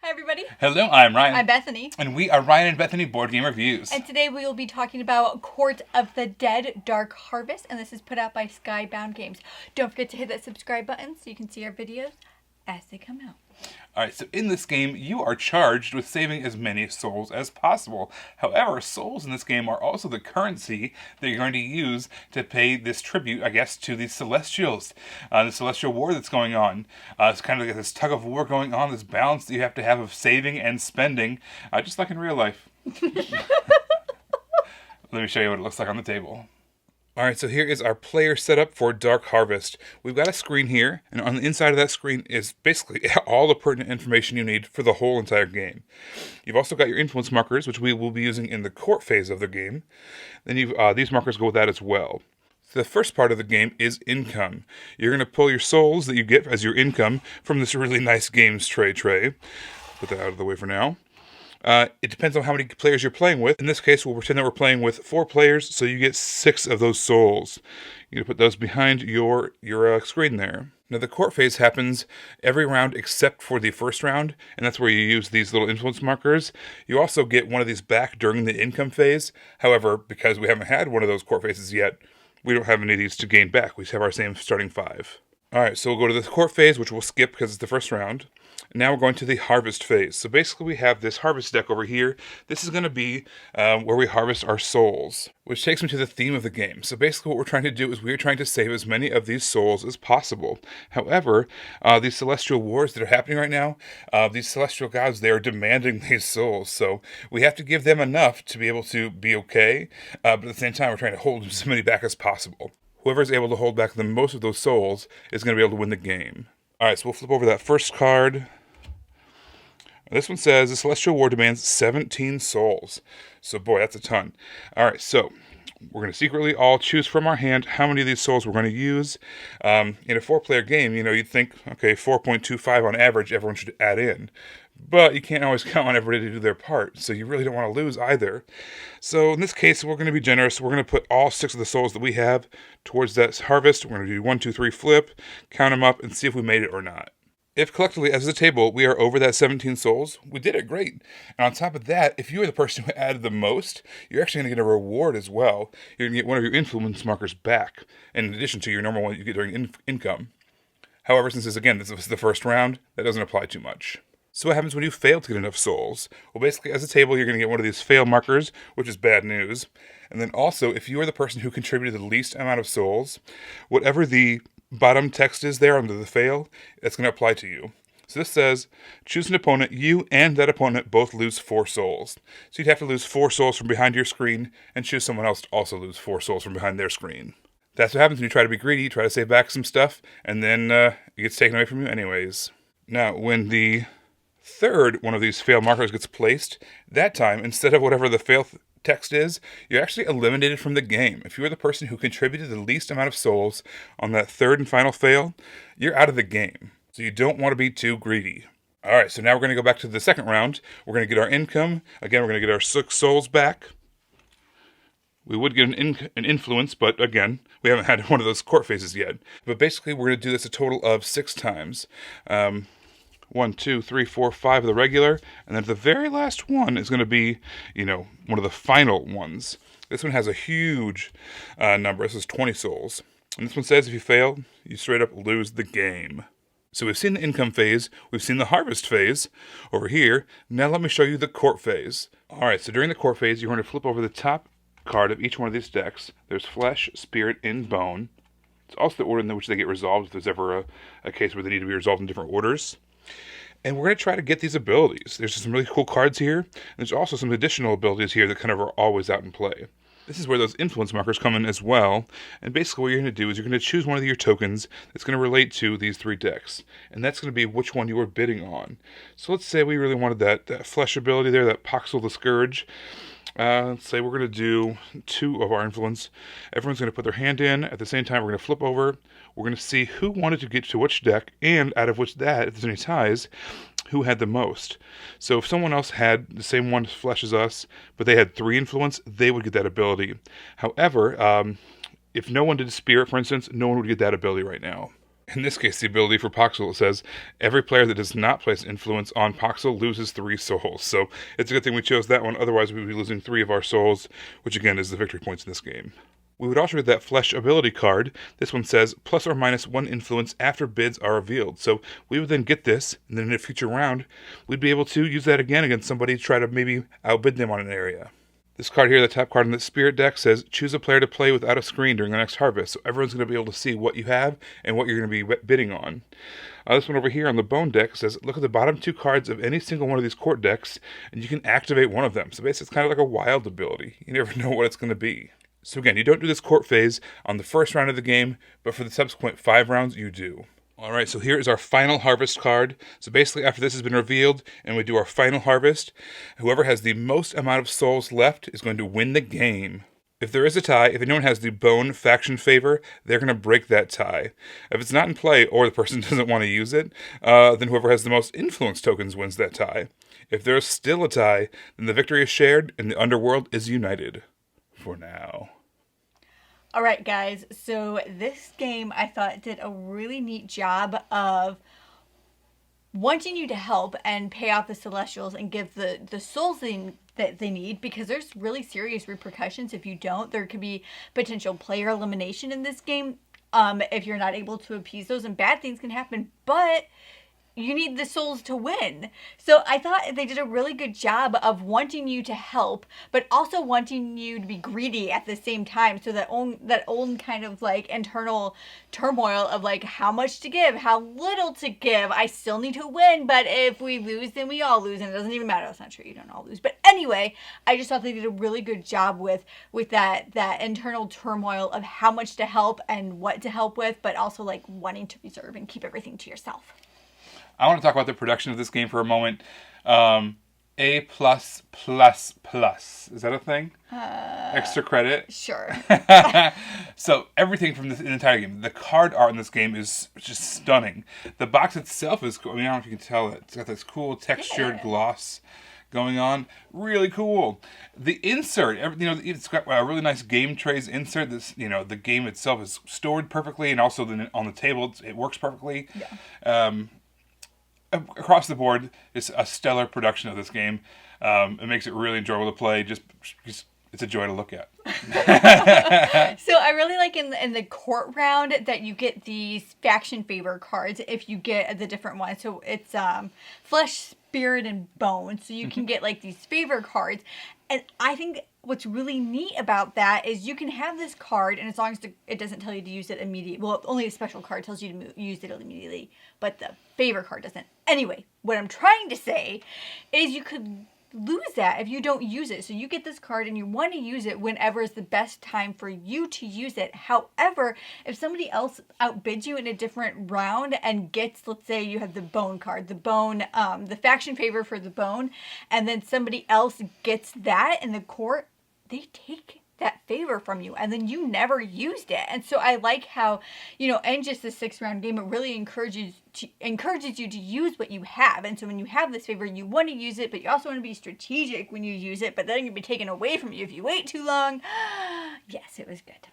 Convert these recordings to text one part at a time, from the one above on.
Hi everybody. Hello, I'm Ryan. I'm Bethany. And we are Ryan and Bethany Board Game Reviews. And today we will be talking about Court of the Dead Dark Harvest, and this is put out by Skybound Games. Don't forget to hit that subscribe button so you can see our videos as they come out. Alright, so in this game, you are charged with saving as many souls as possible. However, souls in this game are also the currency that you're going to use to pay this tribute, I guess, to the Celestials. The Celestial War that's going on. It's kind of like this tug of war going on, this balance that you have to have of saving and spending, just like in real life. Let me show you what it looks like on the table. Alright, so here is our player setup for Dark Harvest. We've got a screen here, and on the inside of that screen is basically all the pertinent information you need for the whole entire game. You've also got your influence markers, which we will be using in the court phase of the game. Then these markers go with that as well. So the first part of the game is income. You're going to pull your souls that you get as your income from this really nice games tray. Put that out of the way for now. It depends on how many players you're playing with. In this case, we'll pretend that we're playing with 4 players, so you get 6 of those souls. You're going to put those behind your screen there. Now, the court phase happens every round except for the first round, and that's where you use these little influence markers. You also get one of these back during the income phase. However, because we haven't had one of those court phases yet, we don't have any of these to gain back. We just have our same starting 5. Alright, so we'll go to the court phase, which we'll skip because it's the first round. Now we're going to the harvest phase. So basically we have this harvest deck over here. This is going to be where we harvest our souls, which takes me to the theme of the game. So basically what we're trying to do is we're trying to save as many of these souls as possible. However, these celestial wars that are happening right now, these celestial gods, they are demanding these souls. So we have to give them enough to be able to be okay, but at the same time we're trying to hold as many back as possible. Whoever is able to hold back the most of those souls is going to be able to win the game. Alright, so we'll flip over that first card. This one says, the Celestial War demands 17 souls. So boy, that's a ton. Alright, so we're going to secretly all choose from our hand how many of these souls we're going to use. In a 4-player game, you'd think, okay, 4.25 on average, everyone should add in. But you can't always count on everybody to do their part, so you really don't want to lose either. So in this case, we're going to be generous. We're going to put all 6 of the souls that we have towards that harvest. We're going to do 1, 2, 3, flip, count them up, and see if we made it or not. If collectively, as a table, we are over that 17 souls, we did it great. And on top of that, if you are the person who added the most, you're actually going to get a reward as well. You're going to get one of your influence markers back, in addition to your normal one you get during income. However, since this is the first round, that doesn't apply too much. So what happens when you fail to get enough souls? Well, basically, as a table, you're going to get one of these fail markers, which is bad news. And then also, if you are the person who contributed the least amount of souls, whatever the bottom text is there under the fail, that's going to apply to you. So this says, choose an opponent. You and that opponent both lose 4 souls. So you'd have to lose 4 souls from behind your screen and choose someone else to also lose 4 souls from behind their screen. That's what happens when you try to be greedy, try to save back some stuff, and then it gets taken away from you anyways. Now, when the third one of these fail markers gets placed, that time, instead of whatever the fail text is, you're actually eliminated from the game. If you are the person who contributed the least amount of souls on that third and final fail, you're out of the game. So you don't want to be too greedy. Alright, so now we're going to go back to the second round. We're going to get our income. Again, we're going to get our 6 souls back. We would get an influence, but again, we haven't had one of those court phases yet. But basically, we're going to do this a total of 6 times. 1, 2, 3, 4, 5 of the regular, and then the very last one is going to be, one of the final ones. This one has a huge number. This is 20 souls. And this one says if you fail, you straight up lose the game. So we've seen the income phase, we've seen the harvest phase over here. Now let me show you the court phase. Alright, so during the court phase, you're going to flip over the top card of each one of these decks. There's flesh, spirit, and bone. It's also the order in which they get resolved if there's ever a case where they need to be resolved in different orders. And we're going to try to get these abilities. There's some really cool cards here, and there's also some additional abilities here that kind of are always out in play. This is where those influence markers come in as well, and basically what you're going to do is you're going to choose one of your tokens that's going to relate to these 3 decks, and that's going to be which one you were bidding on. So let's say we really wanted that flesh ability there, that Poxel the Scourge. Let's say we're going to do 2 of our influence. Everyone's going to put their hand in. At the same time, we're going to flip over. We're going to see who wanted to get to which deck, and out of which that, if there's any ties, who had the most. So if someone else had the same one flesh as us, but they had 3 influence, they would get that ability. However, if no one did spirit, for instance, no one would get that ability right now. In this case, the ability for Poxel says, every player that does not place influence on Poxel loses 3 souls. So it's a good thing we chose that one, otherwise we would be losing 3 of our souls, which again is the victory points in this game. We would also read that Flesh ability card. This one says, plus or minus 1 influence after bids are revealed. So we would then get this, and then in a future round, we'd be able to use that again against somebody to try to maybe outbid them on an area. This card here, the top card in the Spirit deck, says choose a player to play without a screen during the next harvest. So everyone's going to be able to see what you have and what you're going to be bidding on. This one over here on the Bone deck says look at the bottom 2 cards of any single one of these court decks, and you can activate one of them. So basically, it's kind of like a wild ability. You never know what it's going to be. So again, you don't do this court phase on the first round of the game, but for the subsequent 5 rounds, you do. All right, so here is our final harvest card. So basically, after this has been revealed and we do our final harvest, whoever has the most amount of souls left is going to win the game. If there is a tie, if anyone has the Bone faction favor, they're going to break that tie. If it's not in play or the person doesn't want to use it, then whoever has the most influence tokens wins that tie. If there is still a tie, then the victory is shared and the underworld is united. For now. All right, guys. So this game, I thought, did a really neat job of wanting you to help and pay off the Celestials and give the souls that they need, because there's really serious repercussions if you don't. There could be potential player elimination in this game if you're not able to appease those, and bad things can happen. But you need the souls to win. So I thought they did a really good job of wanting you to help, but also wanting you to be greedy at the same time. So that own kind of like internal turmoil of like how much to give, how little to give. I still need to win, but if we lose, then we all lose, and it doesn't even matter. That's not true. You don't all lose. But anyway, I just thought they did a really good job with that internal turmoil of how much to help and what to help with, but also like wanting to reserve and keep everything to yourself. I want to talk about the production of this game for a moment. A+++. Is that a thing? Extra credit? Sure. So everything from this entire game, the card art in this game is just stunning. The box itself is cool. I mean, I don't know if you can tell it. It's got this cool textured gloss going on. Really cool. The insert, it's got a really nice game trays insert. This, the game itself is stored perfectly, and also on the table, it works perfectly. Yeah. Across the board, it's a stellar production of this game. It makes it really enjoyable to play. Just it's a joy to look at. So I really like in the court round that you get these faction favor cards if you get the different ones. So it's Flesh, Spirit, and Bone. So you can get like these favor cards. And I think what's really neat about that is you can have this card, and as long as it doesn't tell you to use it immediately, well, only a special card tells you to use it immediately, but the favor card doesn't. Anyway, what I'm trying to say is you could lose that if you don't use it. So you get this card and you want to use it whenever is the best time for you to use it. However, if somebody else outbids you in a different round and gets, let's say you have the Bone card, the faction favor for the Bone, and then somebody else gets that in the court, they take that favor from you, and then you never used it. And so I like how, in just the 6-round game, it really encourages you to use what you have. And so when you have this favor, you want to use it, but you also want to be strategic when you use it, but then it can be taken away from you if you wait too long. Yes, it was good.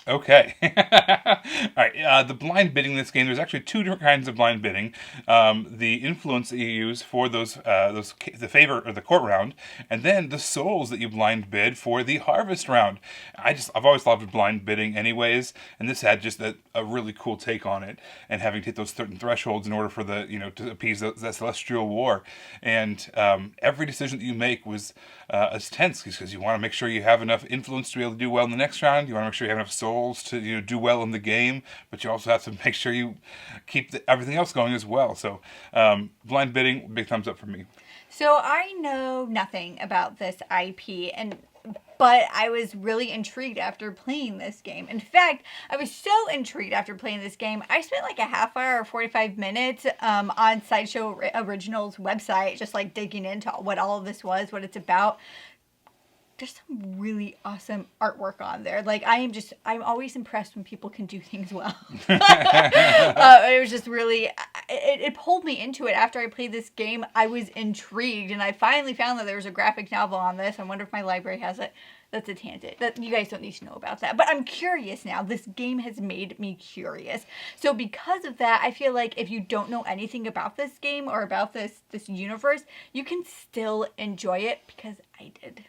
Okay. All right. The blind bidding in this game, there's actually 2 different kinds of blind bidding. The influence that you use for the favor or the court round, and then the souls that you blind bid for the harvest round. I've always loved blind bidding anyways, and this had just a really cool take on it, and having to hit those certain thresholds in order for to appease that celestial war. And every decision that you make was as tense, because you want to make sure you have enough influence to be able to do well in the next round. You want to make sure you have enough souls to do well in the game, but you also have to make sure you keep everything else going as well. So blind bidding, big thumbs up for me. So I know nothing about this IP, but I was really intrigued after playing this game. In fact, I was so intrigued after playing this game, I spent like a half hour or 45 minutes on Sideshow Originals website, just like digging into what all of this was, what it's about. There's some really awesome artwork on there. Like, I'm always impressed when people can do things well. It was just really, it pulled me into it. After I played this game, I was intrigued, and I finally found that there was a graphic novel on this. I wonder if my library has it. that's a tangent. That you guys don't need to know about that. But I'm curious now. This game has made me curious. So because of that, I feel like if you don't know anything about this game or about this universe, you can still enjoy it because I did.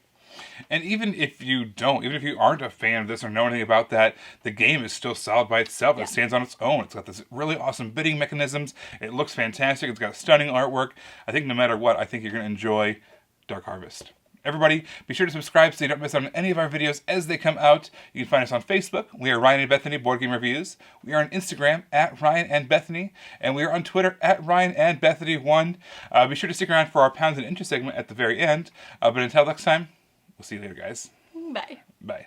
And even if you aren't a fan of this or know anything about that, the game is still solid by itself. It stands on its own. It's got this really awesome bidding mechanisms. It looks fantastic. It's got stunning artwork. I think no matter what, I think you're going to enjoy Dark Harvest. Everybody, be sure to subscribe so you don't miss out on any of our videos as they come out. You can find us on Facebook. We are Ryan and Bethany Board Game Reviews. We are on Instagram at Ryan and Bethany. And we are on Twitter at Ryan and Bethany1. Be sure to stick around for our Pounds and Inches segment at the very end. But until next time, we'll see you later, guys. Bye. Bye.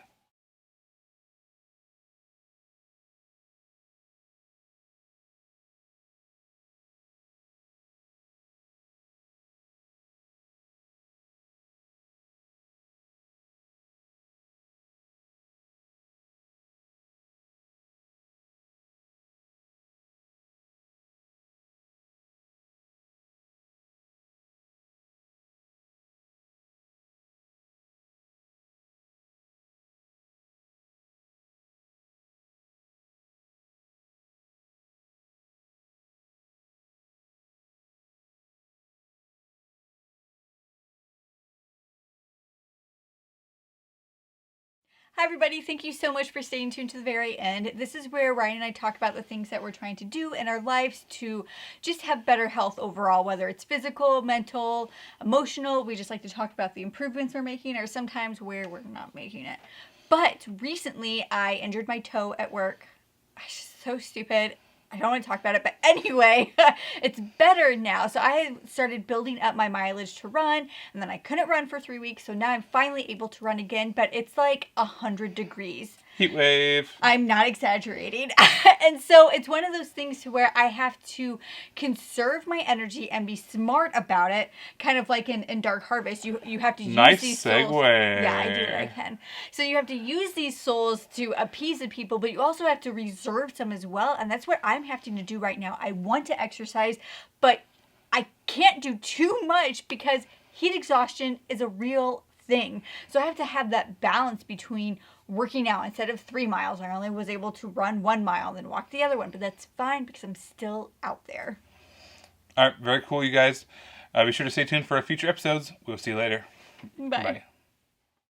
Hi everybody, thank you so much for staying tuned to the very end. This is where Ryan and I talk about the things that we're trying to do in our lives to just have better health overall, whether it's physical, mental, emotional. We just like to talk about the improvements we're making or sometimes where we're not making it. But recently I injured my toe at work. So stupid. I don't want to talk about it, but anyway, it's better now. So I started building up my mileage to run, and then I couldn't run for 3 weeks, so now I'm finally able to run again, but it's like 100 degrees. Heat wave. I'm not exaggerating. And so it's one of those things to where I have to conserve my energy and be smart about it. Kind of like in Dark Harvest, you have to use these souls. Nice segue. Yeah, I do what I can. So you have to use these souls to appease the people, but you also have to reserve some as well. And that's what I'm having to do right now. I want to exercise, but I can't do too much because heat exhaustion is a real thing. So I have to have that balance between working out. Instead of 3 miles, I only was able to run 1 mile and then walk the other one, but that's fine because I'm still out there. All right, very cool, you guys. Be sure to stay tuned for our future episodes. We'll see you later. Bye. Bye.